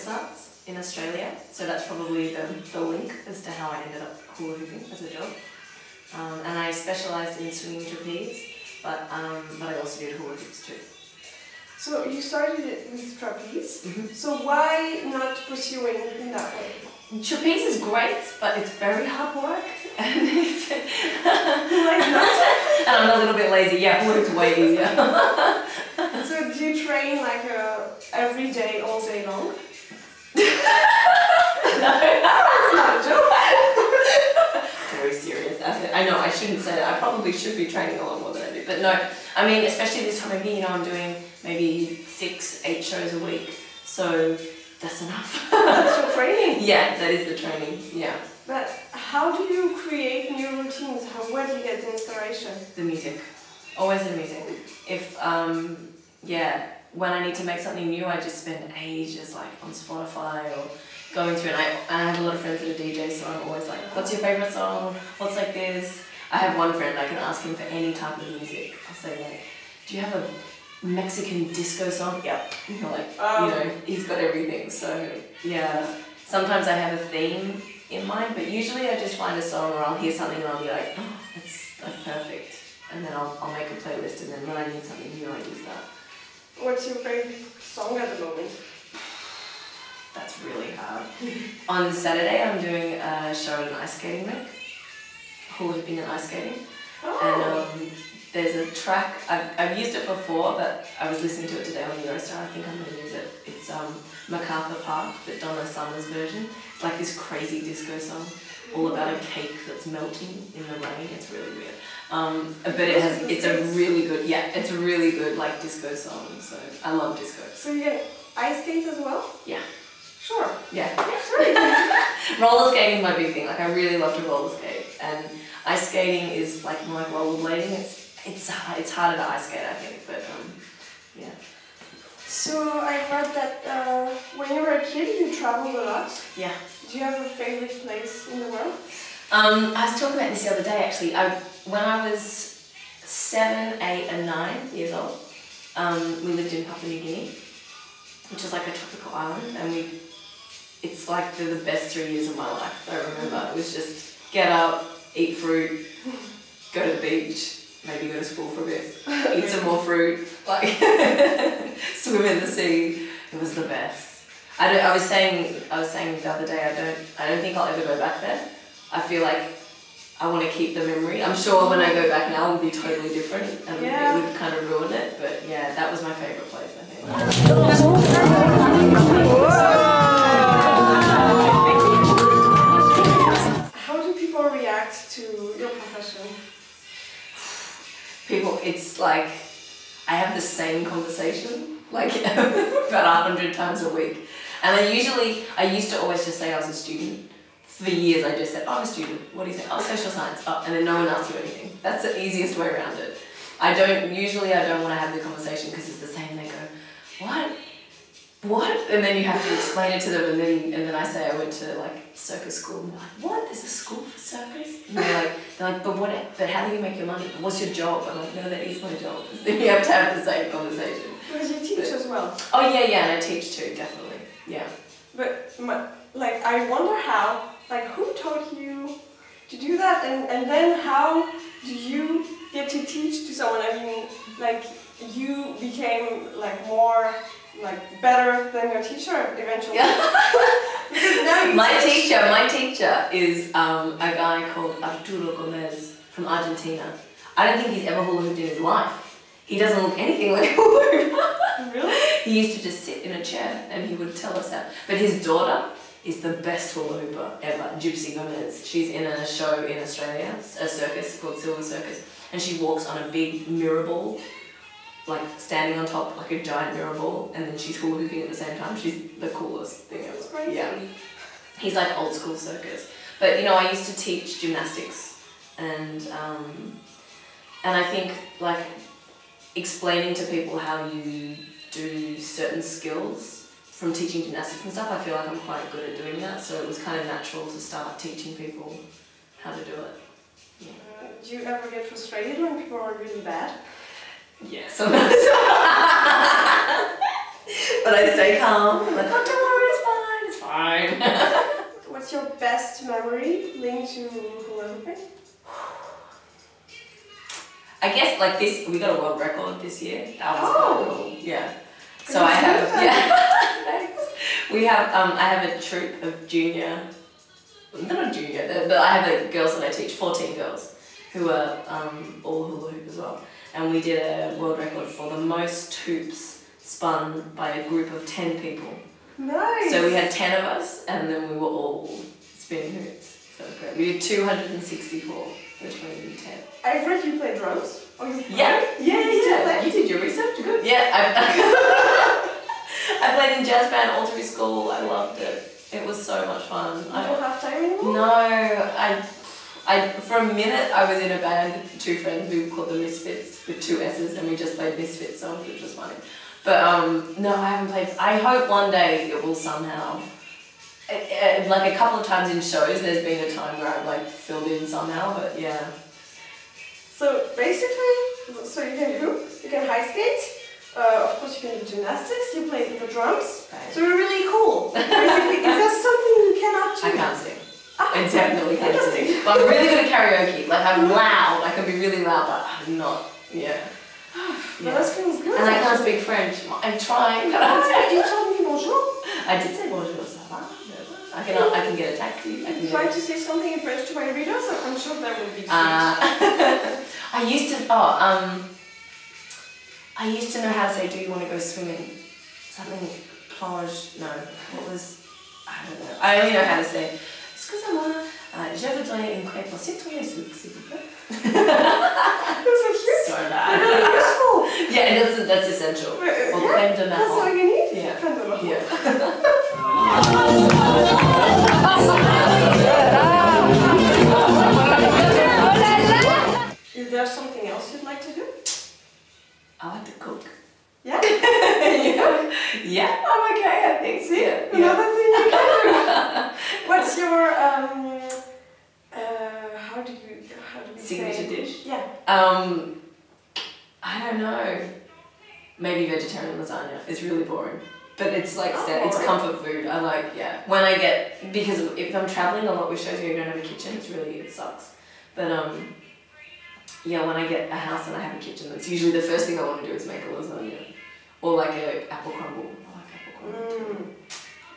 arts in Australia, so that's probably the link as to how I ended up hula hooping as a job. And I specialised in swinging trapeze, but I also did hula hoops too. So you started it with trapeze, so why not pursuing in that way? Trapeze is great, but it's very hard work, and and I'm a little bit lazy. Yeah, hula hoop's way easier. So do you train like every day, all day long? No, that's not a joke. Very serious. I know I shouldn't say that. I probably should be training a lot more than I do, but no. I mean, especially this time of year, you know, I'm doing maybe 6-8 shows a week, so that's enough. That's your training? Yeah, that is the training, yeah. But how do you create new routines? Where do you get the inspiration? The music. Always the music. If, yeah, when I need to make something new, I just spend ages like on Spotify or going through, and I have a lot of friends that are DJs, so I'm always like, what's your favourite song? What's like this? I have one friend, I can ask him for any type of music. I'll say like, do you have a Mexican disco song? Yep. You know, like, you know, he's got everything. So yeah, sometimes I have a theme in mind, but usually I just find a song or I'll hear something and I'll be like, oh, it's like perfect. And then I'll make a playlist, and then when I need something new, I use that. What's your favorite song at the moment? That's really hard. On Saturday, I'm doing a show at an ice skating rink, hula hooping and ice skating. And there's a track, I've used it before, but I was listening to it today on the Eurostar. I think I'm going to use it. It's MacArthur Park, but Donna Summer's version. It's like this crazy disco song, all about a cake that's melting in the rain. It's really weird. But it's a really good, it's a really good like disco song. So I love disco. So you get ice skates as well? Yeah. Sure. Yeah. Roller skating is my big thing. Like I really love to roller skate, and ice skating is like more like rollerblading. It's harder to ice skate, I think, but yeah. So I heard that when you were a kid, you traveled a lot. Yeah. Do you have a favorite place in the world? I was talking about this the other day actually. When I was 7, 8 and 9 years old, we lived in Papua New Guinea, which is like a tropical island, and it's like the best 3 years of my life. I remember it was just get up, eat fruit, go to the beach, maybe go to school for a bit, eat some more fruit, like swim in the sea. It was the best. I was saying the other day, I don't think I'll ever go back there. I feel like I want to keep the memory. I'm sure when I go back now it will be totally different, and it would kind of ruin it, but yeah, that was my favourite place, I think. How do people react to your profession? People, it's like, I have the same conversation, like about 100 times a week. And I used to always just say I was a student. For years I just said, oh, I'm a student. What do you say? Oh, social science. Oh, and then no one asks you anything. That's the easiest way around it. Usually I don't want to have the conversation because it's the same. They go, what? What? And then you have to explain it to them, and then I say I went to like circus school, and they're like, what? There's a school for circus? And they're like, but how do you make your money? But what's your job? I'm like, no, that is my job. Then you have to have the same conversation. Because you teach as well. Oh yeah, and I teach too, definitely. Yeah. But like, I wonder how, like, who taught you to do that, and then how do you get to teach to someone? I mean, like, you became like more like better than your teacher eventually. Yeah. Because now you my teacher is a guy called Arturo Gomez from Argentina. I don't think he's ever hula hooped in his life. He doesn't look anything like a hula hooper. Really? He used to just sit in a chair and he would tell us how. But his daughter is the best hula hooper ever, Gypsy Gomez. She's in a show in Australia, a circus called Silver Circus, and she walks on a big mirror ball, like standing on top like a giant mirror ball, and then she's hula hooping at the same time. She's the coolest thing ever. That's crazy. Yeah. He's like old school circus. But you know, I used to teach gymnastics, and I think like explaining to people how you do certain skills from teaching gymnastics and stuff, I feel like I'm quite good at doing that, so it was kind of natural to start teaching people how to do it. Yeah. Do you ever get frustrated when people are really bad? Yeah, sometimes. But I stay calm. I'm like, oh, don't worry, it's fine. fine. What's your best memory linked to hula hooping? I guess like this, we got a world record this year. That was quite cool. Yeah. So I have, thanks. We have, I have a troupe of junior, not junior, but I have the girls that I teach, 14 girls, who are all hula hoop as well. And we did a world record for the most hoops spun by a group of 10 people. Nice! So we had 10 of us, and then we were all spinning hoops. So it was great. We did 264 between 10. I've heard you play drums. Oh, you play? Yeah. You did your research, good. Yeah, I played in jazz band all through school. I loved it. It was so much fun. You don't have time anymore? No, I for a minute I was in a band with 2 friends. We called them Misfits with 2 S's, and we just played Misfits songs, which was funny. But no, I haven't played. I hope one day it will somehow. Like a couple of times in shows, there's been a time where I've like filled in somehow, but yeah. So basically, so you can hoop, you can high skate. Of course, you can do gymnastics. You play the drums. Right. So you're really cool. Basically, is there something you cannot do? I can't sing. I definitely can't Interesting. sing. But I'm really good at karaoke. Like I'm loud. I can be really loud, but I'm not. Yeah. Well, that feels good. And I can't speak French. I'm trying. But You told me bonjour. I did say bonjour. Ça va? I can get a taxi. I can Try to say something in French to my readers. I'm sure that would be sweet. I used to. I used to know how to say, "Do you want to go swimming?" Something plage. No, what was? I don't know. I only know how to say. Excusez-moi, je voudrais une crêpe au citron et sucre, s'il vous plaît. That's so cute. So bad. Really useful. Yeah, that's essential. Or crème de That's all marron. you need? Yeah. Crème de marron. Yeah. Is there something else you'd like to do? I like to cook. Yeah? Yeah, I'm okay, I think so. Yeah. Another thing you can do. What's your, how do we Signature say? dish? Yeah. I don't know. Maybe vegetarian lasagna. It's really boring. But it's like, Oh, it's boring. comfort food. I like, yeah. When I get, because if I'm traveling a lot with shows where you don't have a kitchen, it's really, it sucks. But yeah, when I get a house and I have a kitchen, that's usually the first thing I want to do is make a lasagna. Or like a apple crumble. I like apple crumble.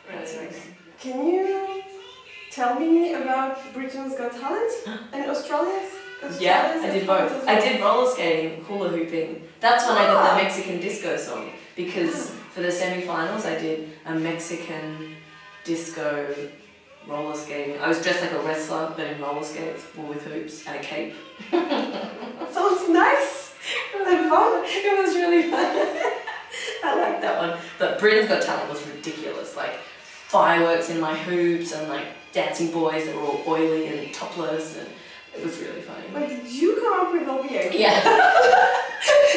That's nice. Can you tell me about Britain's Got Talent and Australia's? Yeah, I did both. I did roller skating, hula hooping. That's when I did the Mexican disco song. Because for the semi-finals I did a Mexican disco roller skating. I was dressed like a wrestler, but in roller skates, or with hoops and a cape. Sounds nice and fun. It was really fun. I like that one. But Britain's Got Talent was ridiculous. Like fireworks in my hoops and like dancing boys that were all oily and topless, and it was really funny. But did you come up with OVA? Yeah.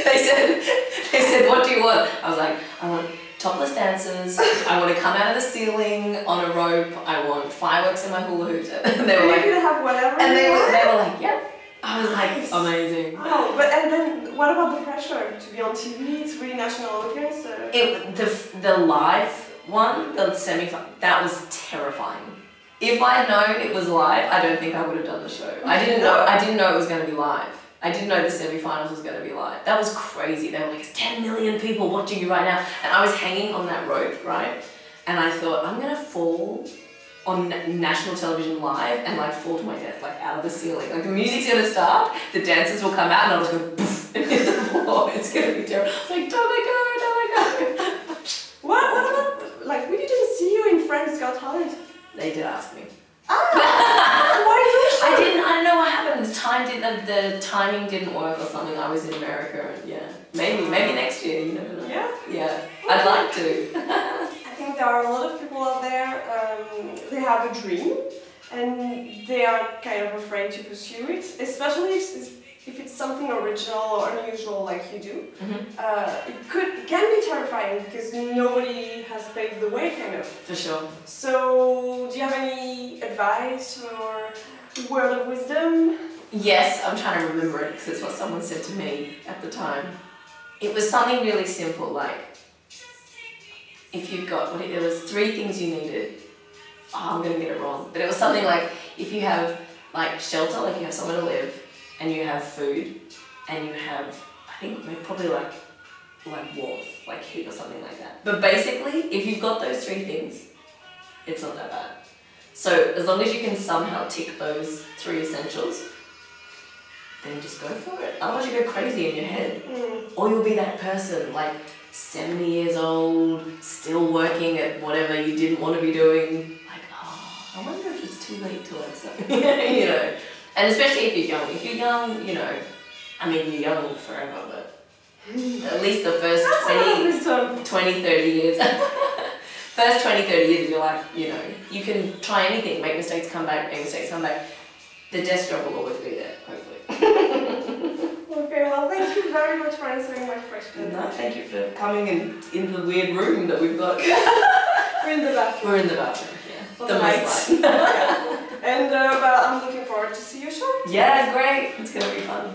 they said, what do you want? I was like, I want topless dancers. I want to come out of the ceiling on a rope. I want fireworks in my hula hoops. And they were like, you could have whatever. and they were like, yep. I was like, Nice. amazing. Wow, but and then what about the pressure to be on TV? It's really national audience. The live one, the semi-final, that was terrifying. If I'd known it was live, I don't think I would have done the show. I didn't know it was going to be live. I didn't know the semi-finals was going to be live. That was crazy. They were like, 10 million people watching you right now. And I was hanging on that rope, right? And I thought, I'm going to fall on national television live and like fall to my death, like out of the ceiling. Like the music's going to start, the dancers will come out and I'll just go poof and hit the floor. It's going to be terrible. It's like, don't let go. What about, like, we didn't see you in Friends Got Talent. They did ask me. Why I don't know what happened. The timing didn't work or something. I was in America and yeah. Maybe next year, you never know. Yeah? Yeah. I'd like to. I think there are a lot of people out there, they have a dream and they are kind of afraid to pursue it, especially if it's something original or unusual like you do. It can be terrifying because nobody has paved the way, kind of. For sure. So, do you have any advice or word of wisdom? Yes, I'm trying to remember it because it's what someone said to me at the time. It was something really simple, like if you've got, there was 3 things you needed I'm gonna get it wrong, but it was something like if you have like shelter, like you have somewhere to live, and you have food, and you have, I think probably like warmth, like heat or something like that. But basically, if you've got those three things, it's not that bad. So as long as you can somehow tick those three essentials, then just go for it. Otherwise you go crazy in your head. Or you'll be that person like 70 years old, still working at whatever you didn't want to be doing. Like, oh, I wonder if it's too late to learn something. You know. And especially if you're young. If you're young, you know, I mean you're young forever, but at least the first 20, 30 years. First 20, 30 years of your life, you know, you can try anything, make mistakes, come back, make mistakes, come back. The desk job will always be there, hopefully. Okay, well, thank you very much for answering my question. No, thank you for coming in the weird room that we've got. We're in the bathroom. We're in the bathroom, yeah. Well, the lights. And well, I'm looking forward to see your show. Yeah, great. It's going to be fun.